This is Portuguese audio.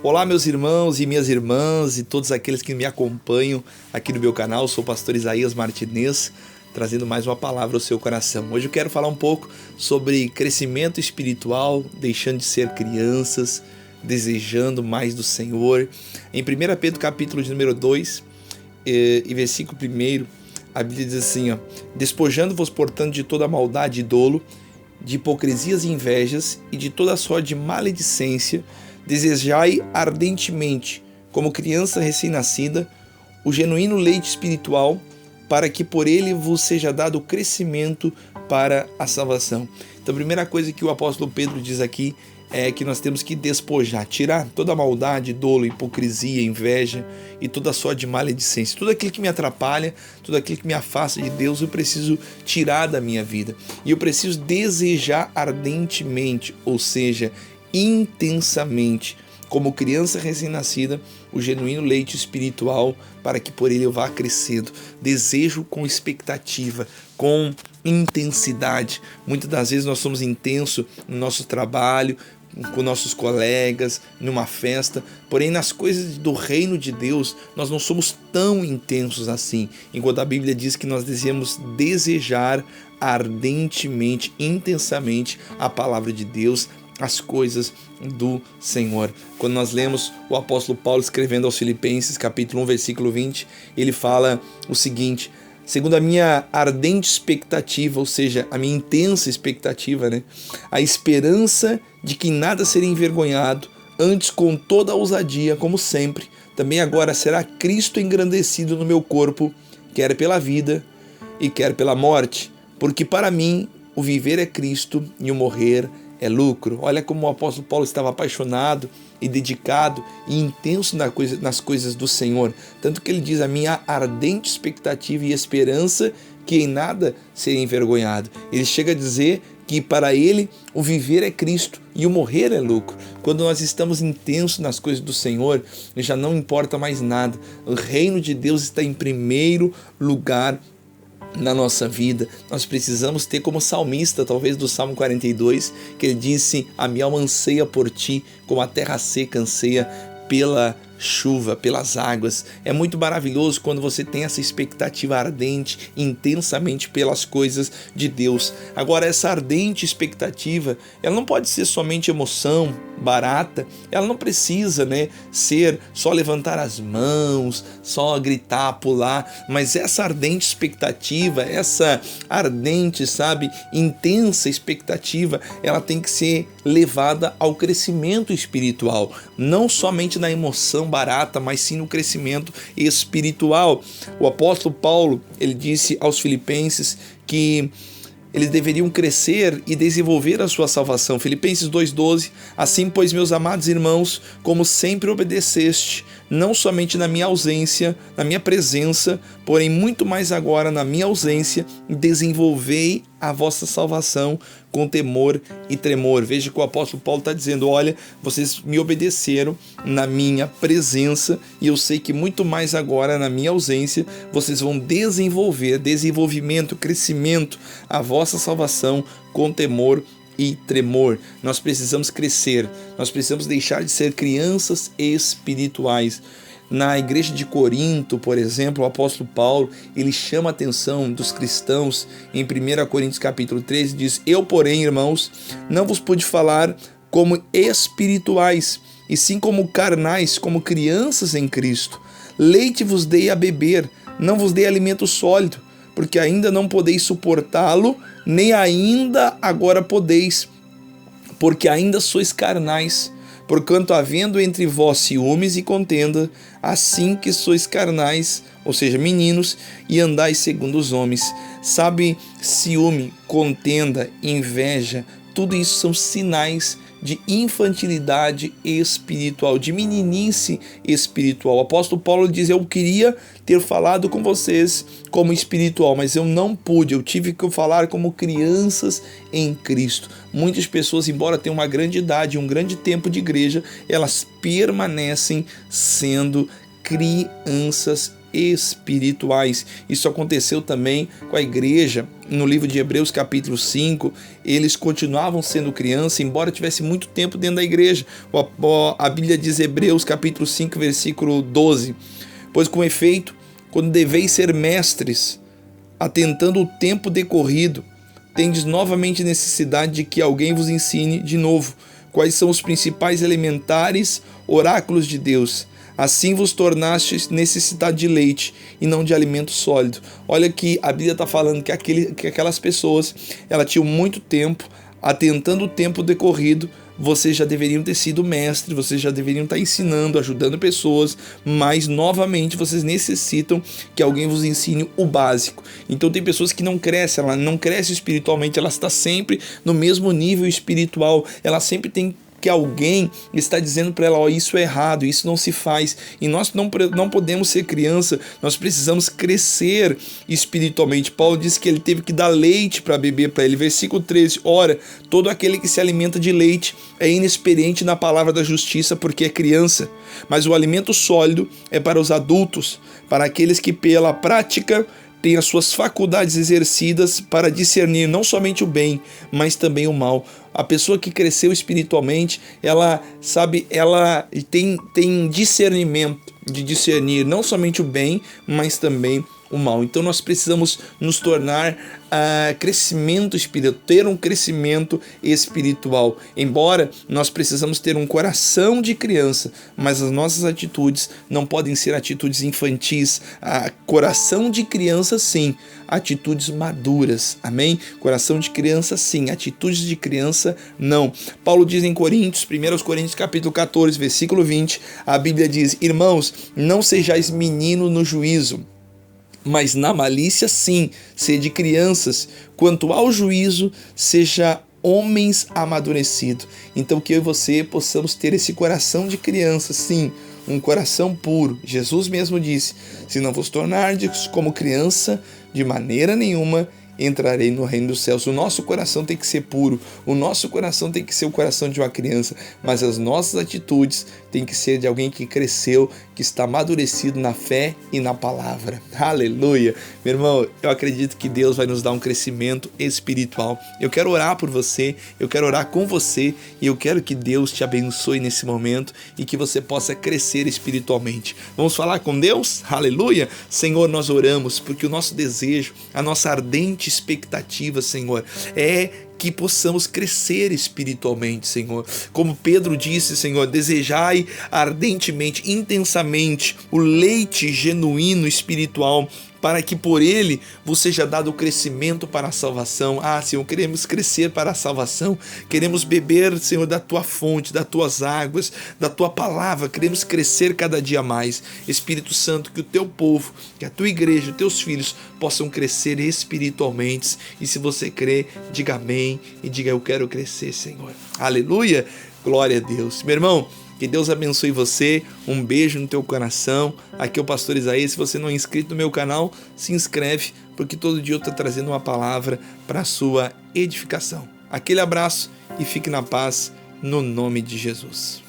Olá, meus irmãos e minhas irmãs e todos aqueles que me acompanham aqui no meu canal. Sou o pastor Isaías Martinez, trazendo mais uma palavra ao seu coração. Hoje eu quero falar um pouco sobre crescimento espiritual, deixando de ser crianças, desejando mais do Senhor. Em 1 Pedro capítulo de número 2 e versículo 1, a Bíblia diz assim, despojando-vos, portanto, de toda maldade e dolo, de hipocrisias e invejas e de toda sorte de maledicência, desejai ardentemente, como criança recém-nascida, o genuíno leite espiritual, para que por ele vos seja dado crescimento para a salvação. Então, a primeira coisa que o apóstolo Pedro diz aqui é que nós temos que despojar, tirar toda a maldade, dolo, hipocrisia, inveja e toda sorte de maledicência. Tudo aquilo que me atrapalha, tudo aquilo que me afasta de Deus, eu preciso tirar da minha vida. E eu preciso desejar ardentemente, ou seja, intensamente, como criança recém-nascida, o genuíno leite espiritual, para que por ele eu vá crescendo. Desejo com expectativa, com intensidade. Muitas das vezes nós somos intensos no nosso trabalho, com nossos colegas, numa festa, porém nas coisas do reino de Deus nós não somos tão intensos assim, enquanto a Bíblia diz que nós devemos desejar ardentemente, intensamente a palavra de Deus, as coisas do Senhor. Quando nós lemos o apóstolo Paulo escrevendo aos Filipenses, capítulo 1, versículo 20, ele fala o seguinte: segundo a minha ardente expectativa, ou seja, a minha intensa expectativa, a esperança de que nada serei envergonhado, antes com toda a ousadia, como sempre, também agora será Cristo engrandecido no meu corpo, quer pela vida e quer pela morte, porque para mim o viver é Cristo e o morrer é lucro. Olha como o apóstolo Paulo estava apaixonado e dedicado e intenso nas coisas do Senhor. Tanto que ele diz, a minha ardente expectativa e esperança que em nada serei envergonhado. Ele chega a dizer que para ele o viver é Cristo e o morrer é lucro. Quando nós estamos intensos nas coisas do Senhor, já não importa mais nada. O reino de Deus está em primeiro lugar na nossa vida. Nós precisamos ter como salmista, talvez do Salmo 42, que ele disse, a minha alma anseia por ti, como a terra seca anseia pela chuva, pelas águas. É muito maravilhoso quando você tem essa expectativa ardente, intensamente pelas coisas de Deus. Agora, essa ardente expectativa, ela não pode ser somente emoção barata, ela não precisa, ser só levantar as mãos, só gritar, pular, mas essa ardente expectativa, essa ardente, intensa expectativa, ela tem que ser levada ao crescimento espiritual, não somente na emoção barata, mas sim no crescimento espiritual. O apóstolo Paulo, ele disse aos Filipenses que eles deveriam crescer e desenvolver a sua salvação. Filipenses 2,12, assim, pois, meus amados irmãos, como sempre obedeceste, não somente na minha ausência, na minha presença, porém muito mais agora na minha ausência, desenvolvei a vossa salvação com temor e tremor. Veja que o apóstolo Paulo está dizendo, olha, vocês me obedeceram na minha presença e eu sei que muito mais agora na minha ausência, vocês vão desenvolvimento, crescimento, a vossa salvação com temor e tremor. Nós precisamos crescer, nós precisamos deixar de ser crianças espirituais. Na igreja de Corinto, por exemplo, o apóstolo Paulo, ele chama a atenção dos cristãos em 1 Coríntios capítulo 13, diz, eu, porém, irmãos, não vos pude falar como espirituais, e sim como carnais, como crianças em Cristo. Leite vos dei a beber, não vos dei alimento sólido, porque ainda não podeis suportá-lo, nem ainda agora podeis, porque ainda sois carnais. Porquanto havendo entre vós ciúmes e contenda, assim que sois carnais, ou seja, meninos, e andais segundo os homens. Ciúme, contenda, inveja, tudo isso são sinais de infantilidade espiritual, de meninice espiritual. O apóstolo Paulo diz, eu queria ter falado com vocês como espiritual, mas eu não pude, eu tive que falar como crianças em Cristo. Muitas pessoas, embora tenham uma grande idade, um grande tempo de igreja, elas permanecem sendo crianças espirituais. Isso aconteceu também com a igreja. No livro de Hebreus capítulo 5, eles continuavam sendo criança, embora tivesse muito tempo dentro da igreja. A Bíblia diz, Hebreus capítulo 5, versículo 12: pois com efeito, quando deveis ser mestres, atentando o tempo decorrido, tendes novamente necessidade de que alguém vos ensine de novo quais são os principais elementares oráculos de Deus. Assim vos tornastes necessidade de leite e não de alimento sólido. Olha que a Bíblia está falando que aquelas pessoas, elas tinham muito tempo, atentando o tempo decorrido. Vocês já deveriam ter sido mestres, vocês já deveriam estar ensinando, ajudando pessoas, mas novamente vocês necessitam que alguém vos ensine o básico. Então tem pessoas que não crescem, ela não cresce espiritualmente, ela está sempre no mesmo nível espiritual, ela sempre tem que alguém está dizendo para ela, isso é errado, isso não se faz. E nós não podemos ser criança, nós precisamos crescer espiritualmente. Paulo disse que ele teve que dar leite para beber para ele. Versículo 13, ora, todo aquele que se alimenta de leite é inexperiente na palavra da justiça, porque é criança. Mas o alimento sólido é para os adultos, para aqueles que pela prática tem as suas faculdades exercidas para discernir não somente o bem, mas também o mal. A pessoa que cresceu espiritualmente, ela tem discernimento de discernir não somente o bem, mas também o mal. Então nós precisamos nos tornar crescimento espiritual, ter um crescimento espiritual. Embora nós precisamos ter um coração de criança, mas as nossas atitudes não podem ser atitudes infantis. Coração de criança sim, atitudes maduras, amém? Coração de criança sim, atitudes de criança não. Paulo diz em Coríntios, 1 Coríntios capítulo 14, versículo 20, a Bíblia diz, irmãos, não sejais meninos no juízo, mas na malícia sim, sede crianças, quanto ao juízo, seja homens amadurecidos. Então que eu e você possamos ter esse coração de criança, sim, um coração puro. Jesus mesmo disse, se não vos tornardes como criança, de maneira nenhuma entrarei no reino dos céus. O nosso coração tem que ser puro, o nosso coração tem que ser o coração de uma criança, mas as nossas atitudes têm que ser de alguém que cresceu, que está amadurecido na fé e na palavra. Aleluia! Meu irmão, eu acredito que Deus vai nos dar um crescimento espiritual. Eu quero orar por você, eu quero orar com você e eu quero que Deus te abençoe nesse momento e que você possa crescer espiritualmente. Vamos falar com Deus? Aleluia! Senhor, nós oramos porque o nosso desejo, a nossa ardente expectativa, Senhor, é que possamos crescer espiritualmente, Senhor. Como Pedro disse, Senhor, desejai ardentemente, intensamente o leite genuíno espiritual, para que por ele vos seja dado o crescimento para a salvação. Senhor, queremos crescer para a salvação, queremos beber, Senhor, da tua fonte, das tuas águas, da tua palavra, queremos crescer cada dia mais. Espírito Santo, que o teu povo, que a tua igreja, os teus filhos possam crescer espiritualmente. E se você crê, diga amém e diga eu quero crescer, Senhor. Aleluia, glória a Deus. Meu irmão, que Deus abençoe você, um beijo no teu coração. Aqui é o Pastor Isaías. Se você não é inscrito no meu canal, se inscreve, porque todo dia eu estou trazendo uma palavra para a sua edificação. Aquele abraço e fique na paz, no nome de Jesus.